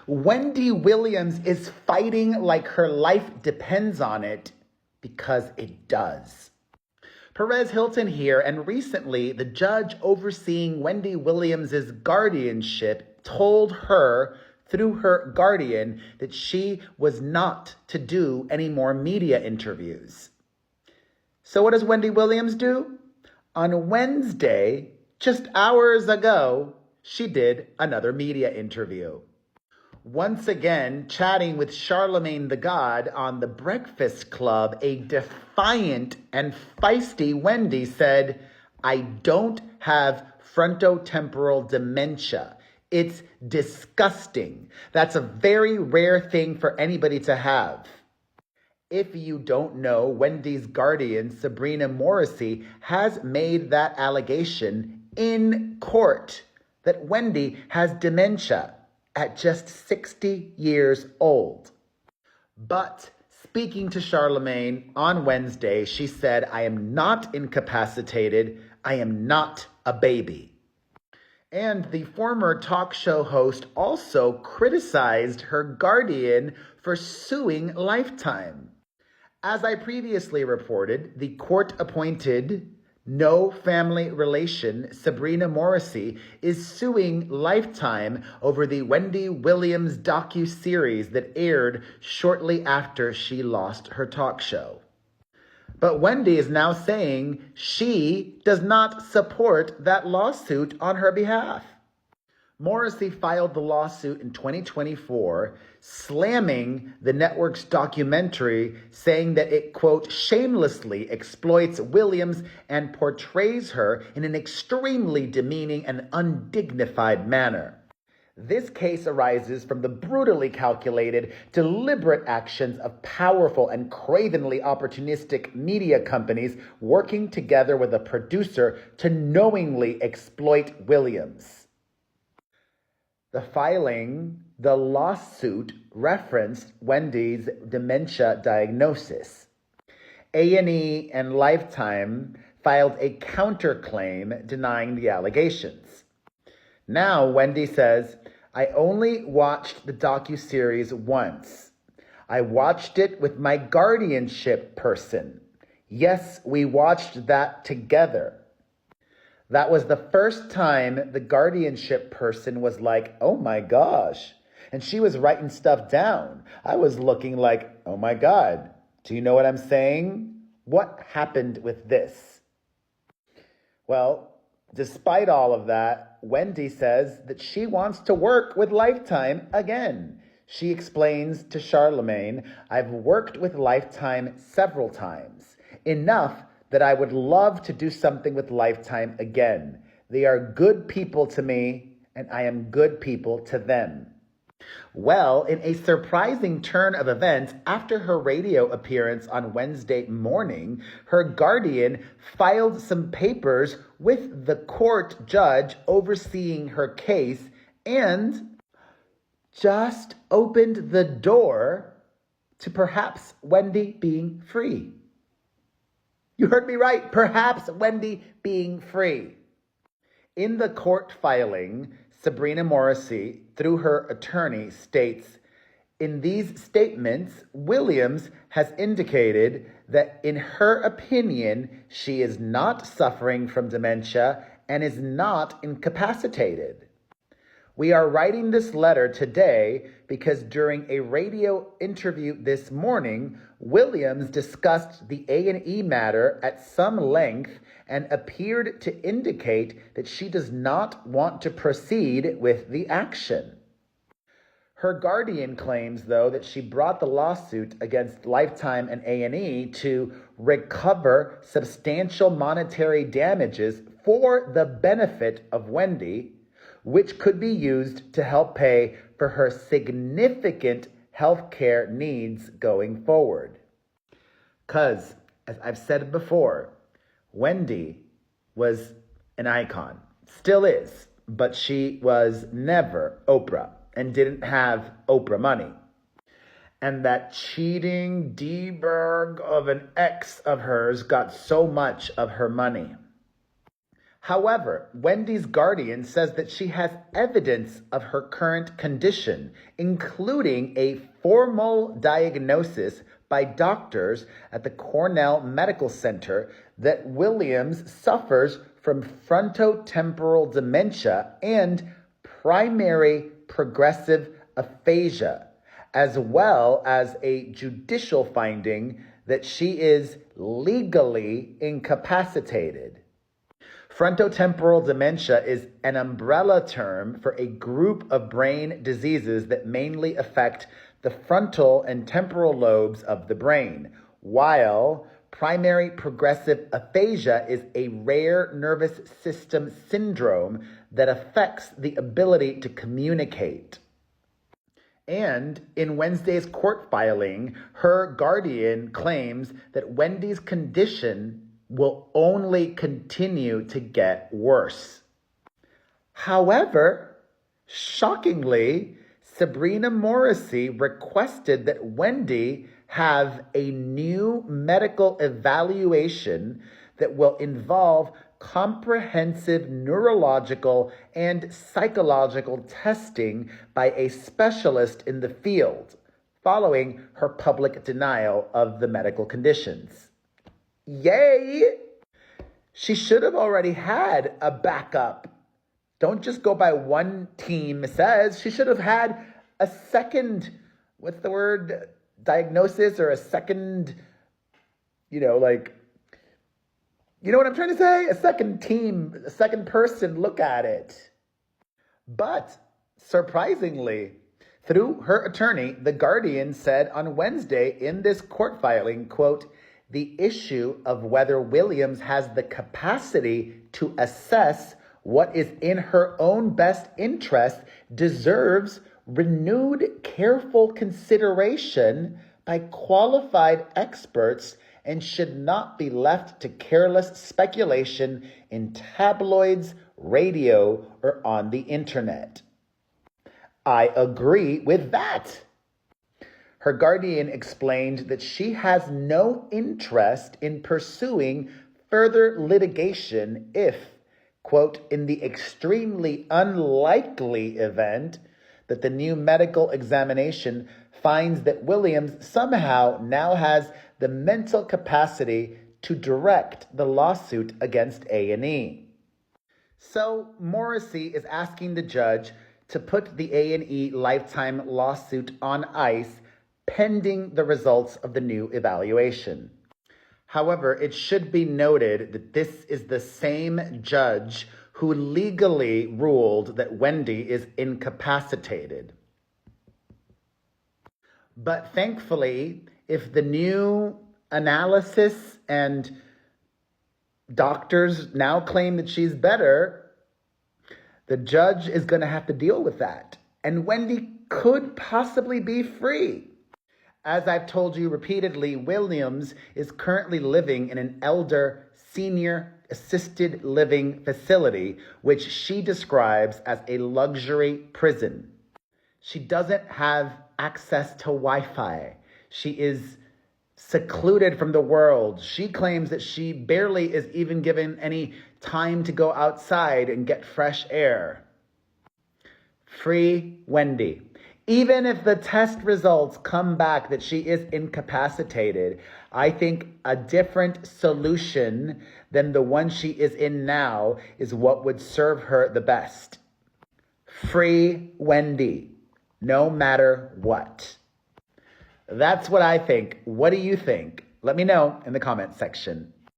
Wendy Williams is fighting like her life depends on it, because it does. Perez Hilton here, and recently the judge overseeing Wendy Williams' guardianship told her through her guardian that she was not to do any more media interviews. So what does Wendy Williams do? On Wednesday, just hours ago, she did another media interview. Once again, chatting with Charlemagne the God on The Breakfast Club, a defiant and feisty Wendy said, "I don't have frontotemporal dementia. It's disgusting. That's a very rare thing for anybody to have." If you don't know, Wendy's guardian, Sabrina Morrissey, has made that allegation in court that Wendy has dementia at just 60 years old. But speaking to Charlemagne on Wednesday, she said, "I am not incapacitated. I am not a baby." And the former talk show host also criticized her guardian for suing Lifetime. As I previously reported, the court-appointed no family relation Sabrina Morrissey is suing Lifetime over the Wendy Williams docu-series that aired shortly after she lost her talk show. But Wendy is now saying she does not support that lawsuit on her behalf. Morrissey filed the lawsuit in 2024, slamming the network's documentary, saying that it, quote, shamelessly exploits Williams and portrays her in an extremely demeaning and undignified manner. This case arises from the brutally calculated, deliberate actions of powerful and cravenly opportunistic media companies working together with a producer to knowingly exploit Williams. The lawsuit referenced Wendy's dementia diagnosis. A&E and Lifetime filed a counterclaim denying the allegations. Now, Wendy says, "I only watched the docuseries once. I watched it with my guardianship person. Yes, we watched that together. That was the first time the guardianship person was like, oh my gosh." And she was writing stuff down. I was looking like, oh my God, do you know what I'm saying? What happened with this? Well, despite all of that, Wendy says that she wants to work with Lifetime again. She explains to Charlemagne, "I've worked with Lifetime several times. Enough that I would love to do something with Lifetime again. They are good people to me, and I am good people to them." Well, in a surprising turn of events, after her radio appearance on Wednesday morning, her guardian filed some papers with the court judge overseeing her case and just opened the door to perhaps Wendy being free. You heard me right. Perhaps Wendy being free. In the court filing, Sabrina Morrissey, through her attorney, states, "In these statements, Williams has indicated that in her opinion, she is not suffering from dementia and is not incapacitated. We are writing this letter today because during a radio interview this morning, Williams discussed the A&E matter at some length and appeared to indicate that she does not want to proceed with the action." Her guardian claims, though, that she brought the lawsuit against Lifetime and A&E to recover substantial monetary damages for the benefit of Wendy, which could be used to help pay for her significant health care needs going forward. Because, as I've said before, Wendy was an icon, still is, but she was never Oprah and didn't have Oprah money. And that cheating D-Berg of an ex of hers got so much of her money. However, Wendy's guardian says that she has evidence of her current condition, including a formal diagnosis by doctors at the Cornell Medical Center that Williams suffers from frontotemporal dementia and primary progressive aphasia, as well as a judicial finding that she is legally incapacitated. Frontotemporal dementia is an umbrella term for a group of brain diseases that mainly affect the frontal and temporal lobes of the brain, while primary progressive aphasia is a rare nervous system syndrome that affects the ability to communicate. And in Wednesday's court filing, her guardian claims that Wendy's condition will only continue to get worse. However, shockingly, Sabrina Morrissey requested that Wendy have a new medical evaluation that will involve comprehensive neurological and psychological testing by a specialist in the field, following her public denial of the medical conditions. Yay! She should have already had a backup. Don't just go by one team says. She should have had a second, diagnosis, or a second, you know what I'm trying to say? A second team, a second person look at it. But surprisingly, through her attorney, the Guardian said on Wednesday in this court filing, quote, "The issue of whether Williams has the capacity to assess what is in her own best interest deserves renewed careful consideration by qualified experts and should not be left to careless speculation in tabloids, radio, or on the internet." I agree with that. Her guardian explained that she has no interest in pursuing further litigation if, quote, "in the extremely unlikely event that the new medical examination finds that Williams somehow now has the mental capacity to direct the lawsuit against A&E." So Morrissey is asking the judge to put the A&E lifetime lawsuit on ice pending the results of the new evaluation. However, it should be noted that this is the same judge who legally ruled that Wendy is incapacitated. But thankfully, if the new analysis and doctors now claim that she's better, the judge is going to have to deal with that. And Wendy could possibly be free. As I've told you repeatedly, Williams is currently living in an elder senior assisted living facility, which she describes as a luxury prison. She doesn't have access to Wi-Fi. She is secluded from the world. She claims that she barely is even given any time to go outside and get fresh air. Free Wendy. Even if the test results come back that she is incapacitated, I think a different solution than the one she is in now is what would serve her the best. Free Wendy, no matter what. That's what I think. What do you think? Let me know in the comment section.